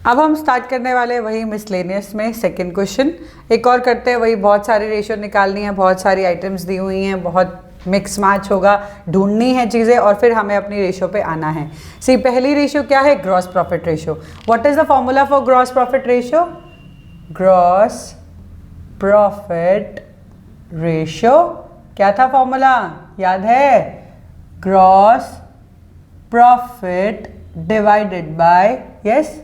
अब हम स्टार्ट करने वाले वही मिसलेनियस में सेकंड क्वेश्चन एक और करते हैं। वही बहुत सारी रेशियो निकालनी है, बहुत सारी आइटम्स दी हुई हैं, बहुत मिक्स मैच होगा, ढूंढनी है चीज़ें और फिर हमें अपनी रेशियो पे आना है। सी पहली रेशियो क्या है? Gross profit ratio. What is the formula for gross profit ratio? Gross profit ratio क्या था फॉर्मूला? याद है? Gross profit divided by yes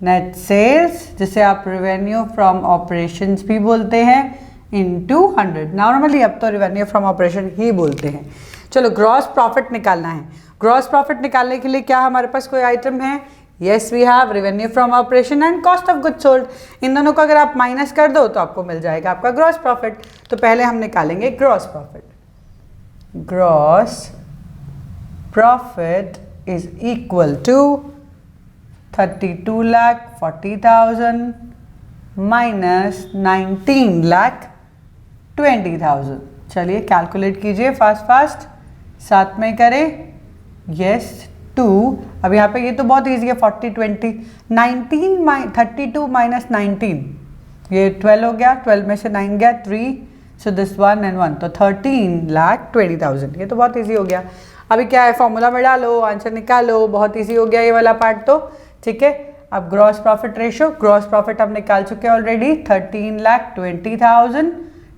net sales, जिसे आप रेवेन्यू फ्रॉम ऑपरेशंस भी बोलते हैं, इनटू 100। नॉर्मली अब तो रेवेन्यू फ्रॉम ऑपरेशन ही बोलते हैं। चलो ग्रॉस प्रॉफिट निकालना है। ग्रॉस प्रॉफिट निकालने के लिए क्या हमारे पास कोई आइटम है? Yes we have revenue from operation and cost of goods sold. इन दोनों को अगर आप माइनस कर दो तो आपको मिल जाएगा आपका ग्रॉस प्रॉफिट। तो पहले हम निकालेंगे gross profit. Gross profit is equal to 32,40,000 minus 19,20,000। चलिए कैलकुलेट कीजिए फास्ट साथ में करें। यस 2। अब यहाँ पे ये तो बहुत ईजी है, 40 20 32 माइनस 19 ये 12 हो गया, 12 में से 9 गया 3, सो दिस 1 and 1 तो 13,20,000। ये तो बहुत ईजी हो गया। अभी क्या है? फॉर्मूला में डालो, आंसर निकालो। बहुत ईजी हो गया ये वाला पार्ट तो, ठीक है। अब gross profit ratio, gross profit हम निकाल चुके हैं ऑलरेडी, 13,20,000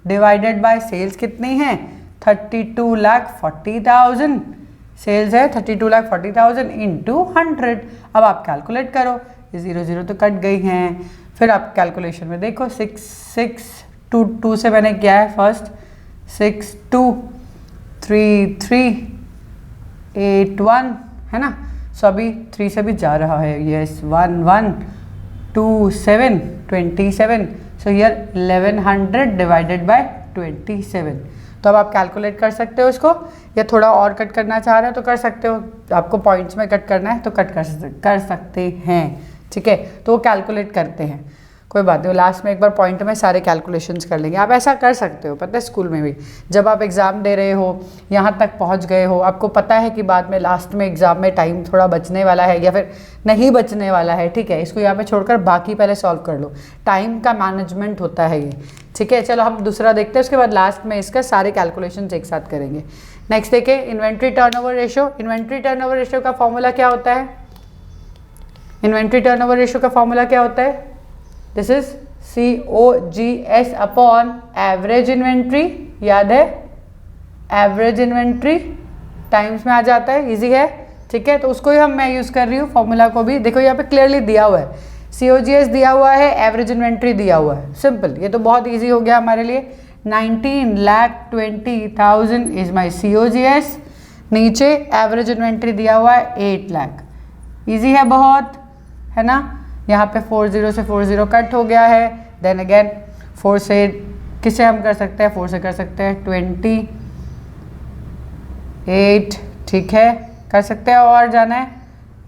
डिवाइडेड बाय सेल्स कितनी है? 32,40,000। सेल्स है 32,40,000 इंटू 100। अब आप कैलकुलेट करो, ये 0 0 तो कट गई हैं। फिर आप कैलकुलेशन में देखो, 6 2 से मैंने किया है फर्स्ट, 6 2 3 3 8 1 है ना। सो अभी 3 से भी जा रहा है। Yes 1 1 2 7 27। So here 1100 divided by 27। तो अब आप कैलकुलेट कर सकते हो इसको, या थोड़ा और कट करना चाह रहे हो तो कर सकते हो। आपको पॉइंट्स में कट करना है तो कट कर सकते हैं, ठीक है। तो वो कैलकुलेट करते हैं, कोई बात नहीं। लास्ट में एक बार पॉइंट में सारे कैलकुलेशंस कर लेंगे। आप ऐसा कर सकते हो, पता है स्कूल में भी जब आप एग्ज़ाम दे रहे हो, यहाँ तक पहुँच गए हो, आपको पता है कि बाद में लास्ट में एग्ज़ाम में टाइम थोड़ा बचने वाला है या फिर नहीं बचने वाला है, ठीक है। इसको यहाँ पे छोड़कर बाकी पहले सॉल्व कर लो। टाइम का मैनेजमेंट होता है ये, ठीक है। चलो हम दूसरा देखते हैं, उसके बाद लास्ट में इसका सारे कैलकुलेशंस एक साथ करेंगे। नेक्स्ट देखिए inventory turnover ratio. Inventory turnover ratio का फॉर्मूला क्या होता है? इन्वेंट्री टर्नओवर रेशियो का फॉर्मूला क्या होता है? This is COGS upon average inventory. याद है? एवरेज इन्वेंट्री टाइम्स में आ जाता है, इजी है, ठीक है। तो उसको ही मैं यूज़ कर रही हूँ फॉर्मूला को भी। देखो यहाँ पे क्लियरली दिया हुआ है, COGS दिया हुआ है, एवरेज इन्वेंट्री दिया हुआ है। सिंपल, ये तो बहुत ईजी हो गया हमारे लिए। 19,20,000 इज माई COGS। नीचे एवरेज इन्वेंट्री दिया हुआ है 8 लाख। ईजी है बहुत, है ना। यहाँ पे 40 से 40 कट हो गया है। देन अगेन 4 से किसे हम कर सकते हैं? 4 से कर सकते हैं 28, ठीक है, कर सकते हैं। और जाना है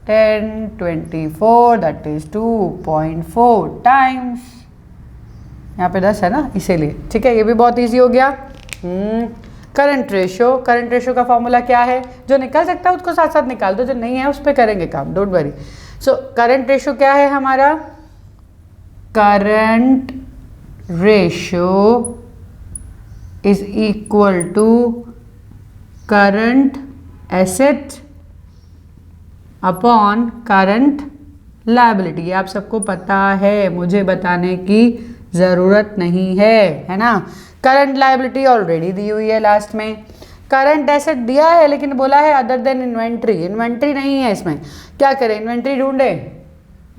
10 24 दैट इज 2.4 टाइम्स। यहाँ पे 10 है ना, इसीलिए, ठीक है। ये भी बहुत ईजी हो गया। Current ratio. करंट रेशियो का फॉर्मूला क्या है? जो निकल सकता है उसको साथ साथ निकाल दो, जो नहीं है उस पर करेंगे काम, don't worry. So current ratio क्या है हमारा? Current ratio is equal to current asset upon current liability. ये आप सबको पता है, मुझे बताने की ज़रूरत नहीं है ना। करंट लायबिलिटी ऑलरेडी दी हुई है लास्ट में। करंट एसेट दिया है लेकिन बोला है अदर देन इन्वेंट्री। इन्वेंट्री नहीं है इसमें, क्या करें? इन्वेंट्री ढूंढे?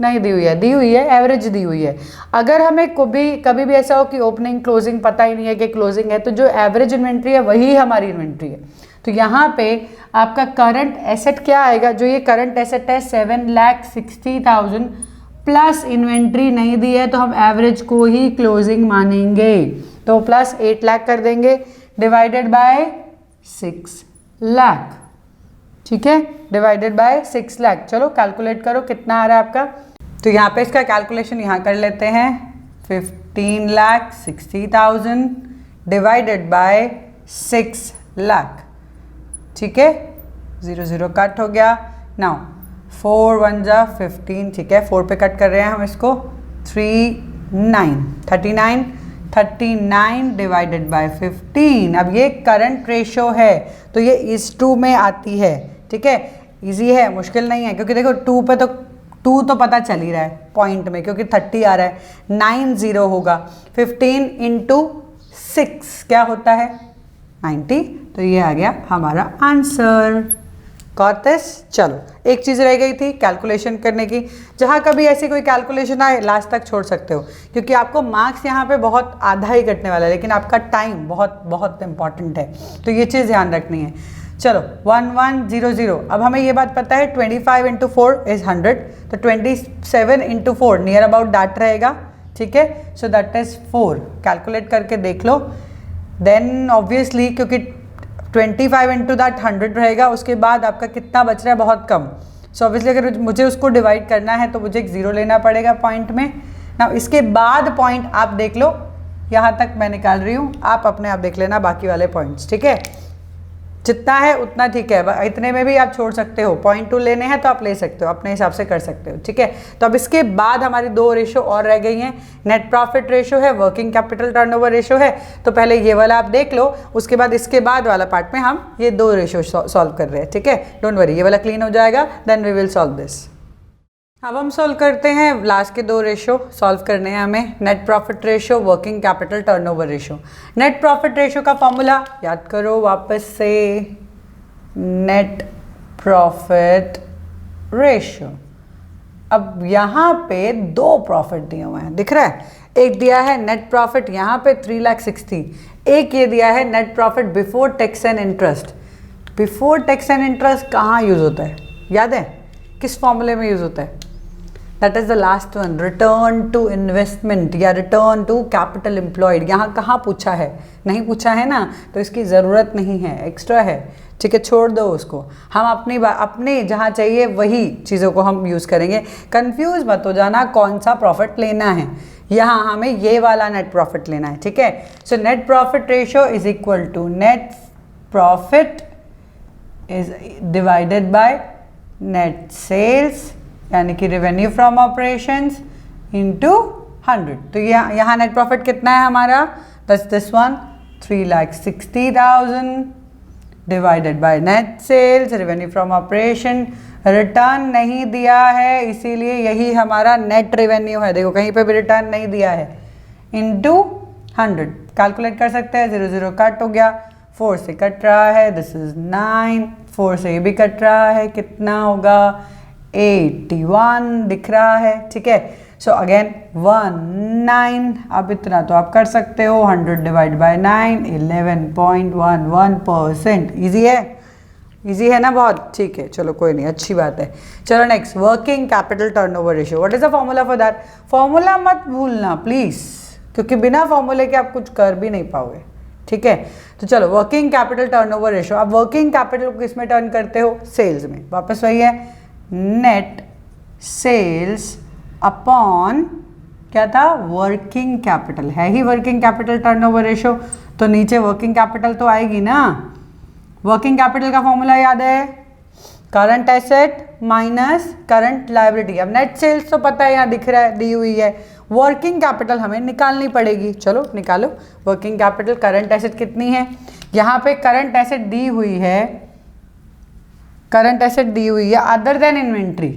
नहीं दी हुई है, दी हुई है एवरेज दी हुई है। अगर हमें कभी भी ऐसा हो कि ओपनिंग क्लोजिंग पता ही नहीं है कि क्लोजिंग है, तो जो एवरेज इन्वेंट्री है वही हमारी इन्वेंट्री है। तो यहाँ पे आपका करंट एसेट क्या आएगा? जो ये करंट एसेट है 7,60,000 प्लस इन्वेंट्री नहीं दी है तो हम एवरेज को ही क्लोजिंग मानेंगे। तो प्लस 8 लाख कर देंगे डिवाइडेड बाय 6 लाख, ठीक है, डिवाइडेड बाय 6 लाख। चलो कैलकुलेट करो कितना आ रहा है आपका। तो यहाँ पे इसका कैलकुलेशन यहाँ कर लेते हैं, 15,60,000 डिवाइडेड बाय 6 लाख, ठीक है। 0 0 कट हो गया। नाउ 4 1 जा 15, ठीक है, 4 पे कट कर रहे हैं हम इसको, 39 डिवाइडेड बाय 15। अब ये करंट रेशो है तो ये इस 2 में आती है, ठीक है, इजी है, मुश्किल नहीं है, क्योंकि देखो 2 पे तो 2 तो पता चल ही रहा है पॉइंट में, क्योंकि 30 आ रहा है, 9 0 होगा, 15 इंटू 6 क्या होता है 90, तो ये आ गया हमारा आंसर। Got this? चलो एक चीज़ रह गई थी कैलकुलेशन करने की, जहाँ कभी ऐसी कोई कैलकुलेशन आए लास्ट तक छोड़ सकते हो, क्योंकि आपको मार्क्स यहाँ पे बहुत आधा ही कटने वाला है, लेकिन आपका टाइम बहुत बहुत इंपॉर्टेंट है, तो ये चीज़ ध्यान रखनी है। चलो 1 1 0 0, अब हमें ये बात पता है 25 इंटू 4 इज़ 100, तो 27 इंटू 4 नियर अबाउट दैट रहेगा, ठीक है, सो दैट इज़ 4, कैलकुलेट करके देख लो। देन ऑब्वियसली क्योंकि 25 इंटू दैट 100 रहेगा, उसके बाद आपका कितना बच रहा है, बहुत कम, सो ऑब्वियसली अगर मुझे उसको डिवाइड करना है तो मुझे एक 0 लेना पड़ेगा पॉइंट में ना, इसके बाद पॉइंट आप देख लो, यहाँ तक मैं निकाल रही हूँ, आप अपने आप देख लेना बाकी वाले पॉइंट्स, ठीक है, जितना है उतना ठीक है, इतने में भी आप छोड़ सकते हो, 0.2 लेने हैं तो आप ले सकते हो, अपने हिसाब से कर सकते हो, ठीक है। तो अब इसके बाद हमारी 2 रेशो और रह गई हैं, नेट प्रॉफिट रेशो है, वर्किंग कैपिटल टर्नओवर रेशो है, तो पहले ये वाला आप देख लो, उसके बाद इसके बाद वाला पार्ट में हम ये 2 रेशो सॉल्व कर रहे हैं, ठीक है, डोंट वरी, ये वाला क्लीन हो जाएगा, then we will solve this. अब हम सॉल्व करते हैं लास्ट के 2 रेशो, सॉल्व करने हैं हमें, net profit ratio, working capital turnover ratio. Net profit ratio का फॉर्मूला याद करो वापस से, नेट प्रॉफिट रेशो। अब यहाँ पे 2 प्रॉफिट दिए हुए हैं, दिख रहा है, एक दिया है नेट प्रॉफिट यहाँ पे 3,60,000, एक ये दिया है net profit before tax and interest. Before tax and interest कहाँ यूज़ होता है, याद है, किस फॉर्मूले में यूज़ होता है? That is the last one, return to investment या रिटर्न टू कैपिटल एम्प्लॉयड। यहाँ कहाँ पूछा है, नहीं पूछा है ना, तो इसकी ज़रूरत नहीं है, एक्स्ट्रा है, ठीक है, छोड़ दो उसको, हम अपने जहाँ चाहिए वही चीज़ों को हम यूज़ करेंगे। कंफ्यूज मत हो जाना कौन सा प्रॉफिट लेना है, यहाँ हमें ये वाला नेट प्रॉफिट लेना है, ठीक है। So net profit ratio is equal to net profit is divided by net sales, यानी कि रेवेन्यू फ्रॉम ऑपरेशंस इनटू 100। तो यहाँ नेट प्रॉफिट कितना है हमारा, this one 3,60,000 divided by net sales, revenue from operation, return नहीं दिया है इसीलिए यही हमारा नेट रेवेन्यू है, देखो कहीं पे भी रिटर्न नहीं दिया है, इनटू 100। कैलकुलेट कर सकते हैं, 0 0 कट हो गया, 4 से कट रहा है, दिस इज 9, 4 से ये भी कट रहा है, कितना होगा 81 दिख रहा है, ठीक है। सो अगेन 19, अब इतना तो आप कर सकते हो, 100 डिवाइड बाय 9, 11.11%। ईजी है, ईजी है ना बहुत, ठीक है, चलो कोई नहीं, अच्छी बात है। चलो next, working capital turnover ratio, what is the formula for that? Formula मत भूलना प्लीज, क्योंकि बिना फॉर्मूले के आप कुछ कर भी नहीं पाओगे, ठीक है। तो चलो वर्किंग कैपिटल टर्नओवर रेशियो, आप वर्किंग कैपिटल को किस में टर्न करते हो, सेल्स में, वापस वही है, नेट सेल्स अपॉन क्या था, वर्किंग कैपिटल, है ही वर्किंग कैपिटल टर्नओवर रेशियो, तो नीचे वर्किंग कैपिटल तो आएगी ना। वर्किंग कैपिटल का फॉर्मूला याद है, current asset minus current liability. अब नेट सेल्स तो पता है, यहाँ दिख रहा है, दी हुई है, वर्किंग कैपिटल हमें निकालनी पड़ेगी, चलो निकालो। वर्किंग कैपिटल, करंट एसेट कितनी है, यहाँ पे करंट एसेट दी हुई है, करंट एसेट दी हुई है अदर देन इन्वेंट्री,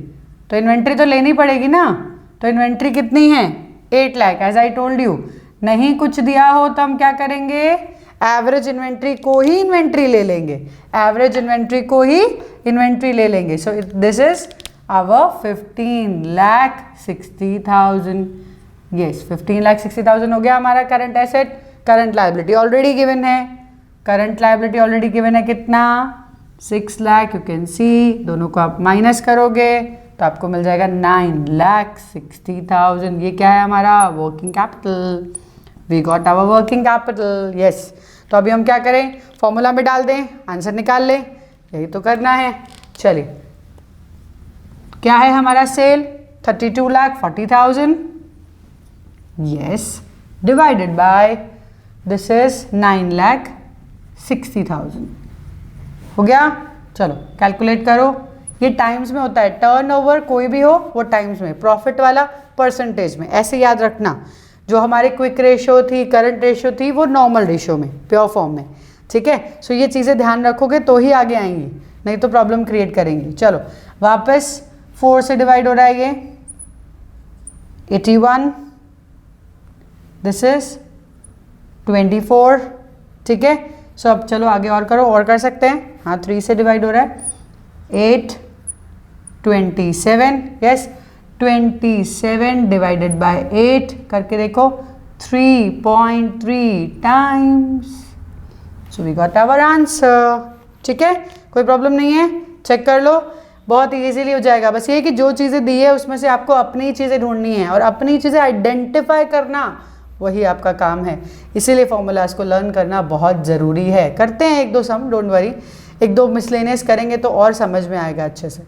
तो इन्वेंट्री तो लेनी पड़ेगी ना, तो इन्वेंट्री कितनी है 8 lakh, as I told you. नहीं कुछ दिया हो तो हम क्या करेंगे, एवरेज इन्वेंट्री को ही इन्वेंट्री ले लेंगे, एवरेज इन्वेंट्री को ही इन्वेंट्री ले लेंगे। So this is our 15,60,000, yes 15,60,000 हो गया हमारा current asset. Current liability already given है, करंट लायबिलिटी ऑलरेडी गिवन है, कितना 6 लाख, यू कैन सी, दोनों को आप माइनस करोगे तो आपको मिल जाएगा 9,60,000। ये क्या है हमारा working capital, we got our working capital, yes. तो अभी हम क्या करें, फॉर्मूला में डाल दें, आंसर निकाल लें, यही तो करना है। चलिए क्या है हमारा sale, 32,40,000, yes, divided by this is 9,60,000 हो गया। चलो कैलकुलेट करो, ये टाइम्स में होता है, टर्नओवर कोई भी हो वो टाइम्स में, प्रॉफिट वाला परसेंटेज में, ऐसे याद रखना। जो हमारे क्विक रेशो थी, करंट रेशो थी, वो नॉर्मल रेशो में, प्योर फॉर्म में, ठीक है। सो ये चीज़ें ध्यान रखोगे तो ही आगे आएंगी, नहीं तो प्रॉब्लम क्रिएट करेंगी। चलो वापस 4 से डिवाइड हो रहा है ये 81, दिस इज 24, ठीक है। सो अब चलो आगे और करो, और कर सकते हैं। हाँ 3 से डिवाइड हो रहा है 8, 27, यस 27 डिवाइडेड बाय 8 करके देखो 3.3 times. So we got our answer, ठीक है। कोई प्रॉब्लम नहीं है, चेक कर लो, बहुत इजीली हो जाएगा। बस ये कि जो चीज़ें दी है उसमें से आपको अपनी चीज़ें ढूंढनी है और अपनी चीज़ें आइडेंटिफाई करना वही आपका काम है। इसीलिए फॉर्मूलाज को लर्न करना बहुत ज़रूरी है। करते हैं 1-2 सम, डोंट वरी, 1-2 मिसलेनियस करेंगे तो और समझ में आएगा अच्छे से।